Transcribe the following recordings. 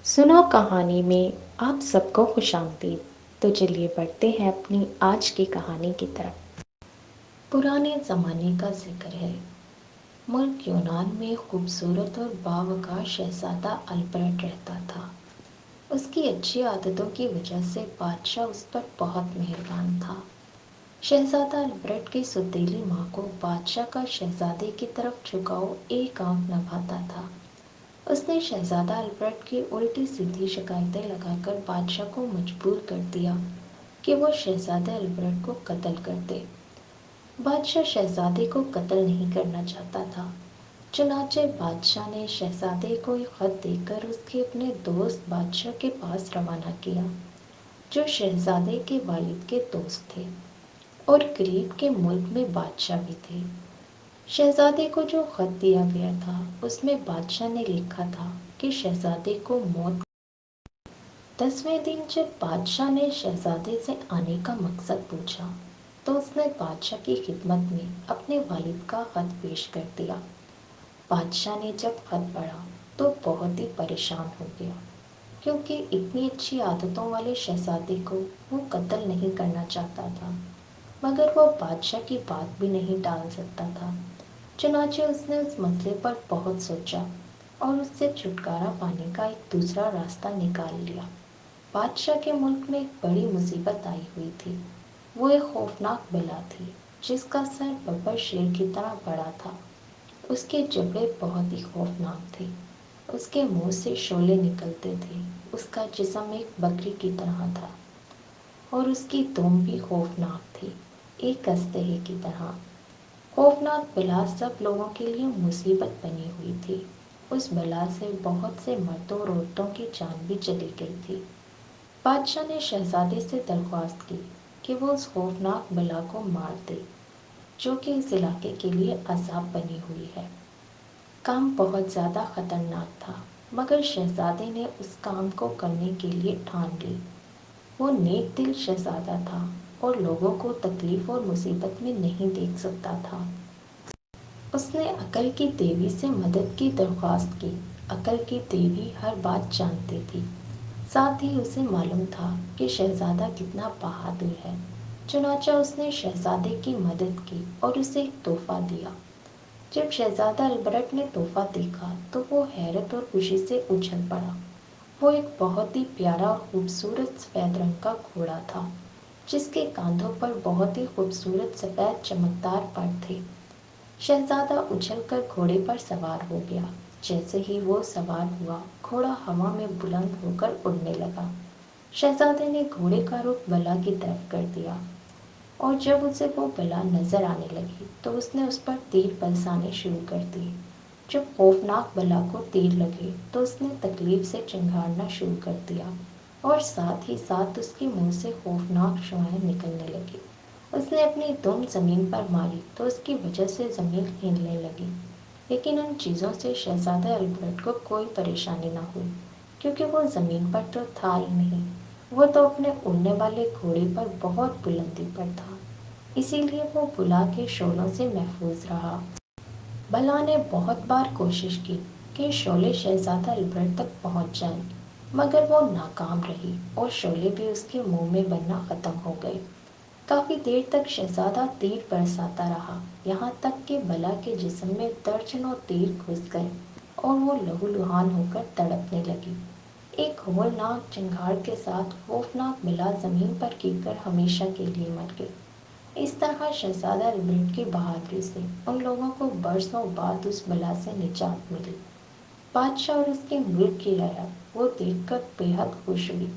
सुनो कहानी में आप सबको खुशामदीद। तो चलिए बढ़ते हैं अपनी आज की कहानी की तरफ। पुराने ज़माने का जिक्र है। मुल्क यूनान में खूबसूरत और बावक़ार शहज़ादा अल्बर्ट रहता था। उसकी अच्छी आदतों की वजह से बादशाह उस पर बहुत मेहरबान था। शहज़ादा अल्बर्ट की सौतेली माँ को बादशाह का शहज़ादे की तरफ झुकाव एक आंख न भाता था। उसने शहज़ादा अल्बर्ट की उल्टी सीधी शिकायतें लगाकर बादशाह को मजबूर कर दिया कि वो शहज़ादे अल्बर्ट को कत्ल कर दे। बादशाह शहज़ादे को कत्ल नहीं करना चाहता था। चुनाचे बादशाह ने शहज़ादे को एक खत देकर उसके अपने दोस्त बादशाह के पास रवाना किया, जो शहज़ादे के वालिद के दोस्त थे और करीब के मुल्क में बादशाह भी थे। शहज़ादे को जो खत दिया गया था उसमें बादशाह ने लिखा था कि शहज़ादे को मौत। 10वें दिन जब बादशाह ने शहज़ादे से आने का मकसद पूछा तो उसने बादशाह की खिदमत में अपने वालिद का खत पेश कर दिया। बादशाह ने जब खत पढ़ा तो बहुत ही परेशान हो गया, क्योंकि इतनी अच्छी आदतों वाले शहज़ादे को वो कत्ल नहीं करना चाहता था, मगर वो बादशाह की बात भी नहीं टाल सकता था। चुनाचे उसने उस मसले पर बहुत सोचा और उससे छुटकारा पाने का एक दूसरा रास्ता निकाल लिया। बादशाह के मुल्क में एक बड़ी मुसीबत आई हुई थी। वो एक खौफनाक बला थी जिसका सर बब्बर शेर की तरह बड़ा था। उसके जबड़े बहुत ही खौफनाक थे। उसके मुंह से शोले निकलते थे। उसका जिस्म एक बकरी की तरह था और उसकी दुम भी खौफनाक थी, एक अस्तहे की तरह। खौफनाक बला सब लोगों के लिए मुसीबत बनी हुई थी। उस बला से बहुत से मर्दों और औरतों की जान भी चली गई थी। बादशाह ने शहजादे से दरख्वास्त की कि वो उस खौफनाक बला को मार दे, जो कि इस इलाके के लिए अजाब बनी हुई है। काम बहुत ज़्यादा खतरनाक था, मगर शहजादे ने उस काम को करने के लिए ठान ली। वो नेक दिल शहजादा था और लोगों को तकलीफ और मुसीबत में नहीं देख सकता था। उसने अकल की देवी से मदद की दरख्वास्त की। अकल की देवी हर बात जानती थी, साथ ही उसे मालूम था कि शहजादा कितना बहादुर है। चुनाचा उसने शहजादे की मदद की और उसे एक तोहफा दिया। जब शहजादा अल्बर्ट ने तोहफा देखा तो वो हैरत और खुशी से उछल पड़ा। वो एक बहुत ही प्यारा और खूबसूरत सफ़ेद रंग का घोड़ा था, जिसके कांधों पर बहुत ही खूबसूरत सफ़ेद चमकदार पर थे। शहजादा उछलकर घोड़े पर सवार हो गया। जैसे ही वो सवार हुआ, घोड़ा हवा में बुलंद होकर उड़ने लगा। शहजादे ने घोड़े का रुख बला की तरफ कर दिया और जब उसे वो बला नजर आने लगी तो उसने उस पर तीर बरसाने शुरू कर दिए। जब खौफनाक बला को तीर लगे तो उसने तकलीफ से चिंघाड़ना शुरू कर दिया और साथ ही साथ उसके मुंह से खौफनाक शुआएं निकलने लगी। उसने अपनी दुम जमीन पर मारी तो उसकी वजह से जमीन हिलने लगी, लेकिन उन चीज़ों से शहजादा अल्बर्ट को कोई परेशानी न हुई, क्योंकि वो ज़मीन पर तो था ही नहीं। वो तो अपने उड़ने वाले घोड़े पर बहुत बुलंदी पर था, इसीलिए वो बुला के शोलों से महफूज रहा। बला ने बहुत बार कोशिश की कि शोले शहजादा अल्बर्ट तक पहुंच जाएं, मगर वो नाकाम रही और शोले भी उसके मुंह में बनना खत्म हो गए। काफी देर तक शहजादा तीर बरसाता रहा, यहाँ तक कि बला के जिस्म में दर्जनों तीर घुस गए और वो लहूलुहान होकर तड़पने लगी। एक होलनाक चिंगार के साथ खौफनाक बला जमीन पर गिरकर हमेशा के लिए मर गई। इस तरह शहजादा अल्बर्ट की बहादुरी से उन लोगों को बरसों बाद उस बला से निजात मिली। बादशाह और उसके मुल्क की रैयत वो देखकर बेहद खुश हुई।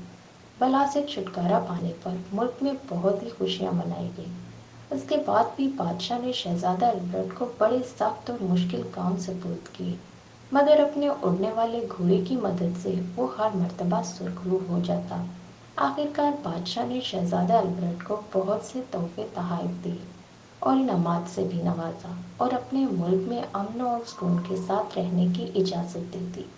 बला से छुटकारा पाने पर मुल्क में बहुत ही खुशियां मनाई गई। उसके बाद भी बादशाह ने शहजादा अल्बर्ट को बड़े सख्त और मुश्किल काम सुपुर्द किए, मगर अपने उड़ने वाले घोड़े की मदद से वो हर मर्तबा सुरखरू हो जाता। आखिरकार बादशाह ने शहजादा अल्बर्ट को बहुत से तोहफे तोहफ़ दिए और इनामात से भी नवाजा और अपने मुल्क में अमन और सुकून के साथ रहने की इजाज़त दे दी।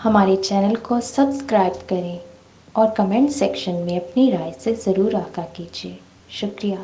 ہمارے چینل کو سبسکرائب کریں اور کمنٹ سیکشن میں اپنی رائے سے ضرور آگاہ کیجیے۔ شکریہ۔